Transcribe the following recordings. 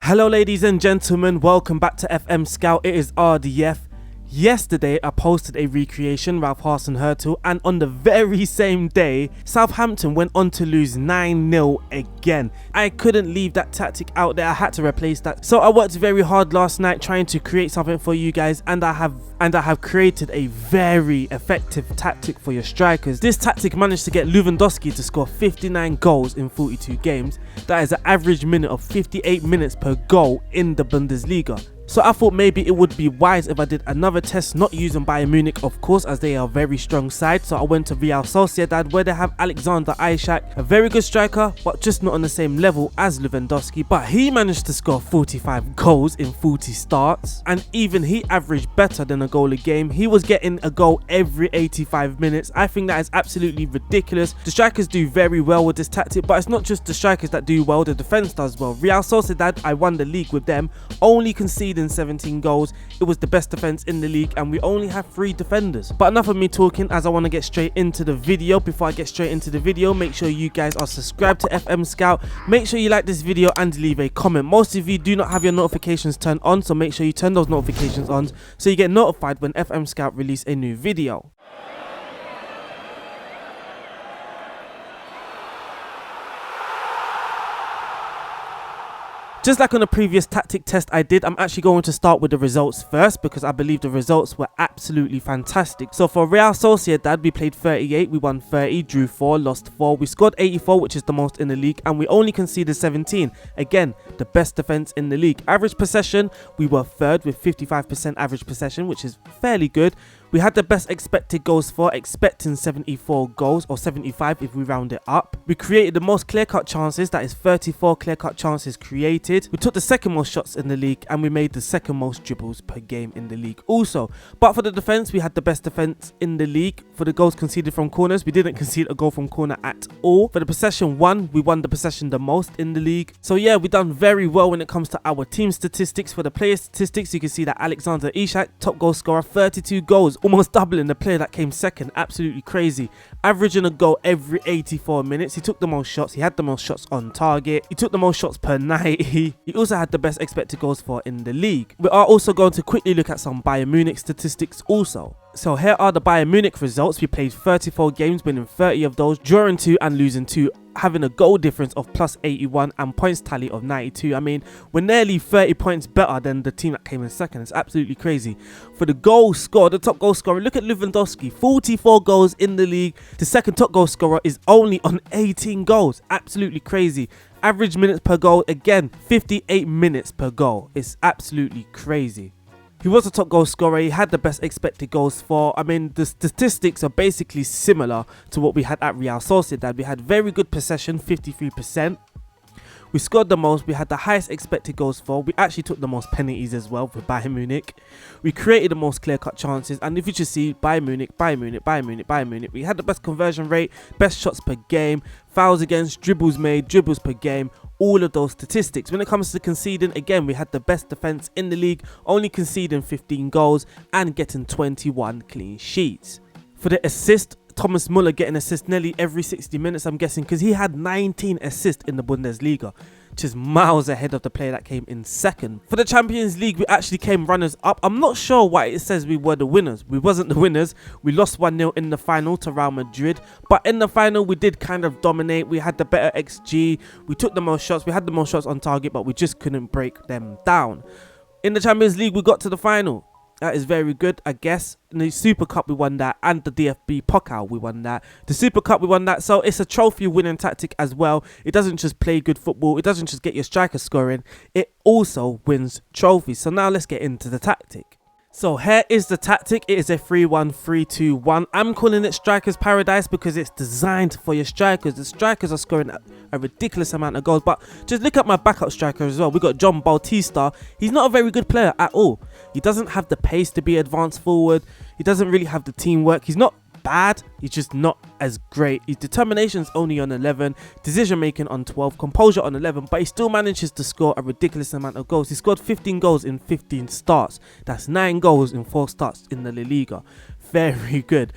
Hello ladies and gentlemen, welcome back to FMSCOUT. It is RDF. Yesterday I posted a recreation, Ralph Harson Hurtle, and on the very same day Southampton went on to lose 9-0 again. I couldn't leave that tactic out there, I had to replace that. So I worked very hard last night trying to create something for you guys, and I have created a very effective tactic for your strikers. This tactic managed to get Lewandowski to score 59 goals in 42 games. That is an average minute of 58 minutes per goal in the Bundesliga. So I thought maybe it would be wise if I did another test, not using Bayern Munich of course, as they are a very strong side. So I went to Real Sociedad, where they have Alexander Isak, a very good striker but just not on the same level as Lewandowski, but he managed to score 45 goals in 40 starts, and even he averaged better than a goal a game. He was getting a goal every 85 minutes. I think that is absolutely ridiculous. The strikers do very well with this tactic, but it's not just the strikers that do well, the defense does well. Real Sociedad, I won the league with them, only conceding 17 goals. It was the best defense in the league, and we only have 3 defenders. But enough of me talking, as I want to get straight into the video. Before I get straight into the video, make sure you guys are subscribed to FMSCOUT. Make sure you like this video and leave a comment. Most of you do not have your notifications turned on, so make sure you turn those notifications on so you get notified when FMSCOUT release a new video. Just like on the previous tactic test I did, I'm actually going to start with the results first, because I believe the results were absolutely fantastic. So for Real Sociedad, we played 38, we won 30, drew 4, lost 4. We scored 84, which is the most in the league, and we only conceded 17. Again, the best defense in the league. Average possession, we were third with 55% average possession, which is fairly good. We had the best expected goals for, expecting 74 goals, or 75 if we round it up. We created the most clear-cut chances, that is 34 clear-cut chances created. We took the second most shots in the league, and we made the second most dribbles per game in the league also. But for the defense, we had the best defense in the league. For the goals conceded from corners, we didn't concede a goal from corner at all. For the possession won, we won the possession the most in the league. So yeah, we done very well when it comes to our team statistics. For the player statistics, you can see that Alexander Isak, top goal scorer, 32 goals, almost doubling the player that came second. Absolutely crazy, averaging a goal every 84 minutes. He took the most shots, he had the most shots on target, he took the most shots per 90. He also had the best expected goals for in the league. We are also going to quickly look at some Bayern Munich statistics also. So here are the Bayern Munich results. We played 34 games, winning 30 of those, drawing 2 and losing 2, having a goal difference of plus 81 and points tally of 92. I mean, we're nearly 30 points better than the team that came in second. It's absolutely crazy. For the goal scored, the top goal scorer, look at Lewandowski, 44 goals in the league. The second top goal scorer is only on 18 goals. Absolutely crazy. Average minutes per goal, again, 58 minutes per goal. It's absolutely crazy. He was a top goal scorer, he had the best expected goals for. I mean, the statistics are basically similar to what we had at Real Sociedad. We had very good possession, 53%. We scored the most, we had the highest expected goals for. We actually took the most penalties as well for Bayern Munich. We created the most clear-cut chances, and if you just see Bayern Munich, Bayern Munich, Bayern Munich, Bayern Munich, we had the best conversion rate, best shots per game, fouls against, dribbles made, dribbles per game, all of those statistics. When it comes to conceding, again, we had the best defense in the league, only conceding 15 goals and getting 21 clean sheets. For the assist, Thomas Müller getting assists nearly every 60 minutes, I'm guessing, because he had 19 assists in the Bundesliga, which is miles ahead of the player that came in second. For the Champions League, we actually came runners up. I'm not sure why it says we were the winners. We wasn't the winners. We lost 1-0 in the final to Real Madrid, but in the final we did kind of dominate. We had the better XG, we took the most shots, we had the most shots on target, but we just couldn't break them down. In the Champions League, we got to the final. That is very good, I guess. In the Super Cup, we won that, and the DFB Pokal, we won that. The Super Cup, we won that. So it's a trophy winning tactic as well. It doesn't just play good football. It doesn't just get your striker scoring. It also wins trophies. So now let's get into the tactic. So here is the tactic. It is a 3-1-3-2-1. I'm calling it Strikers Paradise because it's designed for your strikers. The strikers are scoring a ridiculous amount of goals, but just look at my backup striker as well. We got John Bautista. He's not a very good player at all. He doesn't have the pace to be advanced forward. He doesn't really have the teamwork. He's not bad, he's just not as great. His determination's only on 11, decision making on 12, composure on 11, but he still manages to score a ridiculous amount of goals. He scored 15 goals in 15 starts. That's 9 goals in 4 starts in the La Liga. Very good.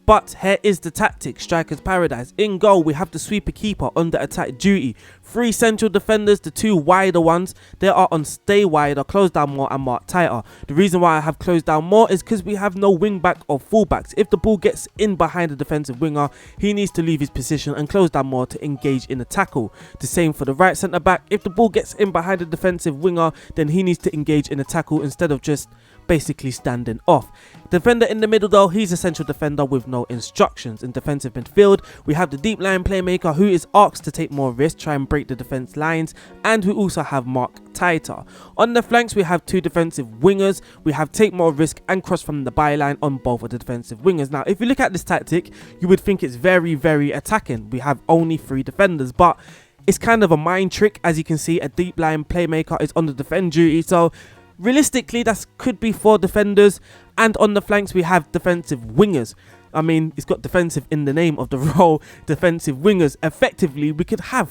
But here is the tactic, Strikers Paradise. In goal, we have the sweeper keeper under attack duty. 3 central defenders, the 2 wider ones, they are on stay wider, close down more and mark tighter. The reason why I have closed down more is because we have no wing back or fullbacks. If the ball gets in behind the defensive winger, he needs to leave his position and close down more to engage in a tackle. The same for the right centre back. If the ball gets in behind the defensive winger, then he needs to engage in a tackle instead of just basically standing off. Defender in the middle though, he's a central defender with no instructions. In defensive midfield, we have the deep line playmaker who is asked to take more risks, try and break the defense lines, and we also have mark tighter. On the flanks, we have 2 defensive wingers. We have take more risk and cross from the byline on both of the defensive wingers. Now, if you look at this tactic, you would think it's very, very attacking. We have only 3 defenders, but it's kind of a mind trick. As you can see, a deep line playmaker is on the defend duty, so realistically, that could be 4 defenders, and on the flanks we have defensive wingers. I mean, it's got defensive in the name of the role, defensive wingers. Effectively, we could have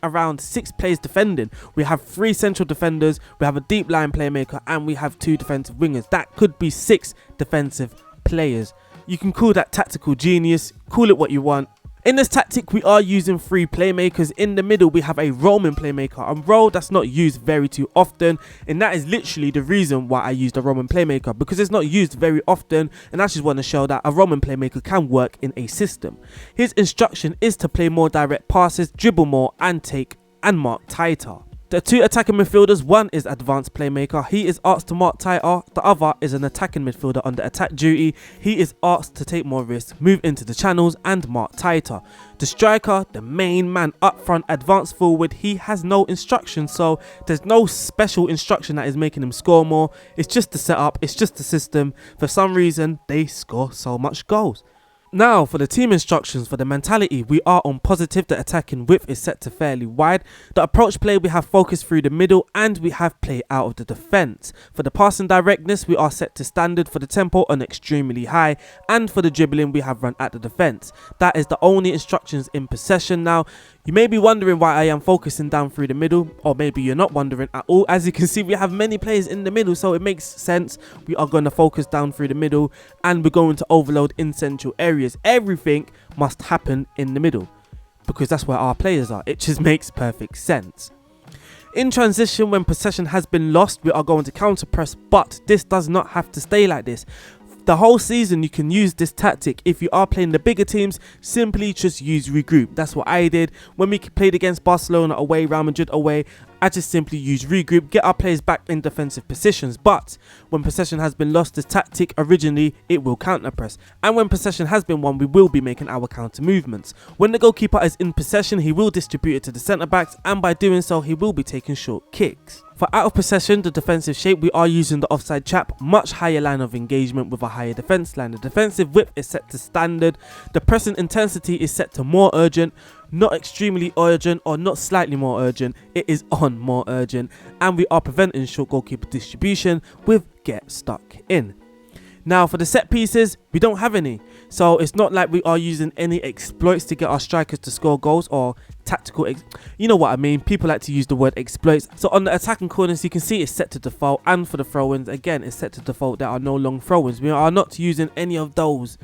around 6 players defending. We have 3 central defenders, we have a deep line playmaker, and we have 2 defensive wingers. That could be 6 defensive players. You can call that tactical genius, call it what you want. In this tactic, we are using 3 playmakers. In the middle, we have a roaming playmaker, a role that's not used very too often, and that is literally the reason why I used a roaming playmaker, because it's not used very often, and I just want to show that a roaming playmaker can work in a system. His instruction is to play more direct passes, dribble more, and take and mark tighter. The 2 attacking midfielders, one is advanced playmaker, he is asked to mark tighter. The other is an attacking midfielder under attack duty, he is asked to take more risks, move into the channels and mark tighter. The striker, the main man up front, advanced forward, he has no instruction, so there's no special instruction that is making him score more. It's just the setup, it's just the system. For some reason, they score so much goals. Now, for the team instructions, for the mentality, we are on positive. The attacking width is set to fairly wide. The approach play, we have focus through the middle, and we have play out of the defense. For the passing directness, we are set to standard. For the tempo, on extremely high, and for the dribbling, we have run at the defense. That is the only instructions in possession. Now, you may be wondering why I am focusing down through the middle, or maybe you're not wondering at all. As you can see, we have many players in the middle, so it makes sense. We are going to focus down through the middle, and we're going to overload in central areas. Everything must happen in the middle because that's where our players are. It just makes perfect sense. In transition, when possession has been lost, we are going to counter press, but this does not have to stay like this. The whole season you can use this tactic. If you are playing the bigger teams, simply just use regroup. That's what I did when we played against Barcelona away, Real Madrid away. I just simply use regroup, get our players back in defensive positions. But when possession has been lost, this tactic originally, it will counter press. And when possession has been won, we will be making our counter movements. When the goalkeeper is in possession, he will distribute it to the centre backs, and by doing so, he will be taking short kicks. For out of possession, the defensive shape, we are using the offside trap, much higher line of engagement with a higher defence line. The defensive width is set to standard. The pressing intensity is set to more urgent, not extremely urgent or not slightly more urgent. It is on more urgent, and we are preventing short goalkeeper distribution with get stuck in. Now for the set pieces, we don't have any, so it's not like we are using any exploits to get our strikers to score goals or tactical you know what I mean. People like to use the word exploits. So on the attacking corners, you can see it's set to default, and for the throw-ins, again, it's set to default. There are no long throw-ins. We are not using any of those.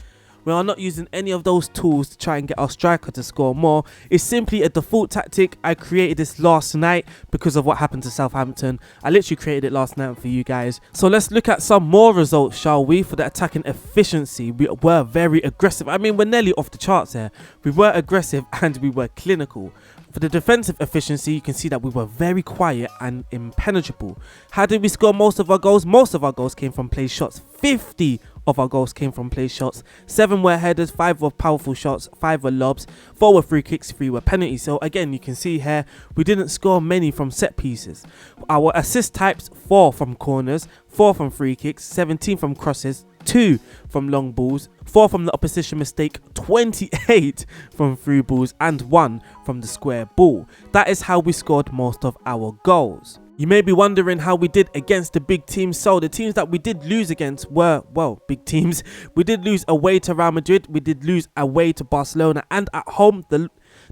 We are not using any of those tools to try and get our striker to score more. It's simply a default tactic. I created this last night because of what happened to Southampton. I literally created it last night for you guys. So let's look at some more results, shall we? For the attacking efficiency, we were very aggressive. I mean, we're nearly off the charts here. We were aggressive and we were clinical. For the defensive efficiency, you can see that we were very quiet and impenetrable. How did we score most of our goals? Most of our goals came from play shots. 50 of our goals came from play shots. 7 were headers, 5 were powerful shots, 5 were lobs, 4 were free kicks, 3 were penalties. So again, you can see here, we didn't score many from set pieces. Our assist types, 4 from corners, 4 from free kicks, 17 from crosses, 2 from long balls, 4 from the opposition mistake, 28 from through balls, and 1 from the square ball. That is how we scored most of our goals. You may be wondering how we did against the big teams. So the teams that we did lose against were, well, big teams. We did lose away to Real Madrid, we did lose away to Barcelona, and at home,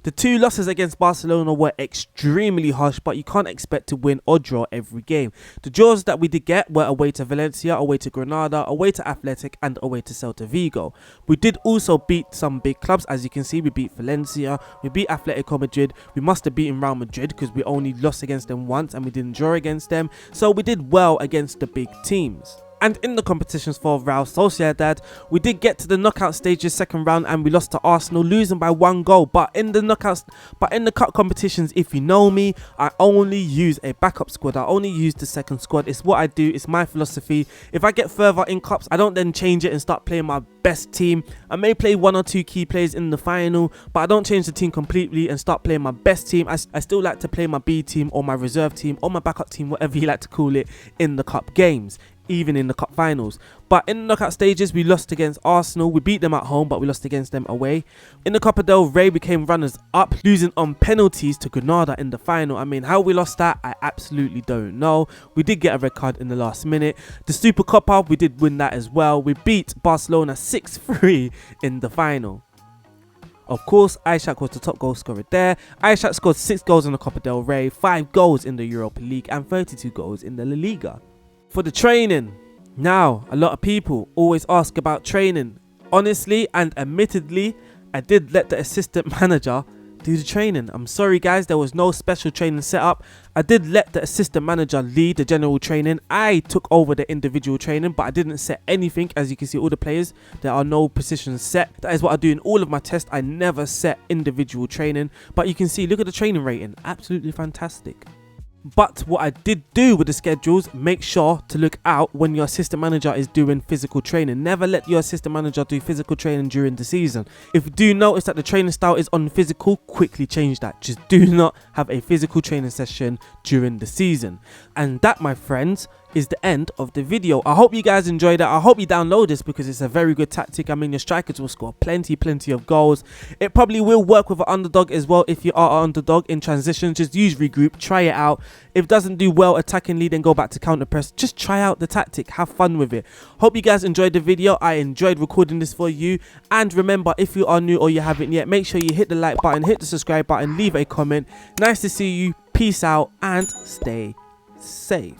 The 2 losses against Barcelona were extremely harsh, but you can't expect to win or draw every game. The draws that we did get were away to Valencia, away to Granada, away to Athletic and away to Celta Vigo. We did also beat some big clubs. As you can see, we beat Valencia, we beat Atletico Madrid, we must have beaten Real Madrid because we only lost against them once and we didn't draw against them. So we did well against the big teams. And in the competitions for Real Sociedad, we did get to the knockout stages second round and we lost to Arsenal, losing by 1 goal. But in the cup competitions, if you know me, I only use a backup squad. I only use the second squad. It's what I do. It's my philosophy. If I get further in cups, I don't then change it and start playing my best team. I may play 1 or 2 key players in the final, but I don't change the team completely and start playing my best team. I still like to play my B team or my reserve team or my backup team, whatever you like to call it, in the cup games, even in the cup finals. But in the knockout stages, we lost against Arsenal. We beat them at home, but we lost against them away. In the Copa del Rey, we came runners up, losing on penalties to Granada in the final. I mean, how we lost that, I absolutely don't know. We did get a red card in the last minute. The Super Copa, we did win that as well. We beat Barcelona 6-3 in the final. Of course, Ishak was the top goal scorer there. Ishak scored 6 goals in the Copa del Rey, 5 goals in the Europa League and 32 goals in the La Liga. For the training, now a lot of people always ask about training. Honestly and admittedly, I did let the assistant manager do the training. I'm sorry guys, there was no special training set up. I did let the assistant manager lead the general training. I took over the individual training, but I didn't set anything. As you can see, all the players, there are no positions set. That is what I do in all of my tests. I never set individual training, but you can see, look at the training rating, absolutely fantastic. But what I did do with the schedules, make sure to look out when your assistant manager is doing physical training. Never let your assistant manager do physical training during the season. If you do notice that the training style is on physical, quickly change that. Just do not have a physical training session during the season. And that, my friends, is the end of the video. I hope you guys enjoyed it. I hope you download this because it's a very good tactic. I mean, your strikers will score plenty of goals. It probably will work with an underdog as well. If you are an underdog in transition, just use regroup, try it out. If it doesn't do well attackingly, then go back to counter press. Just try out the tactic, have fun with it. Hope you guys enjoyed the video. I enjoyed recording this for you. And remember, if you are new or you haven't yet, make sure you hit the like button, hit the subscribe button, leave a comment. Nice to see you. Peace out and stay safe.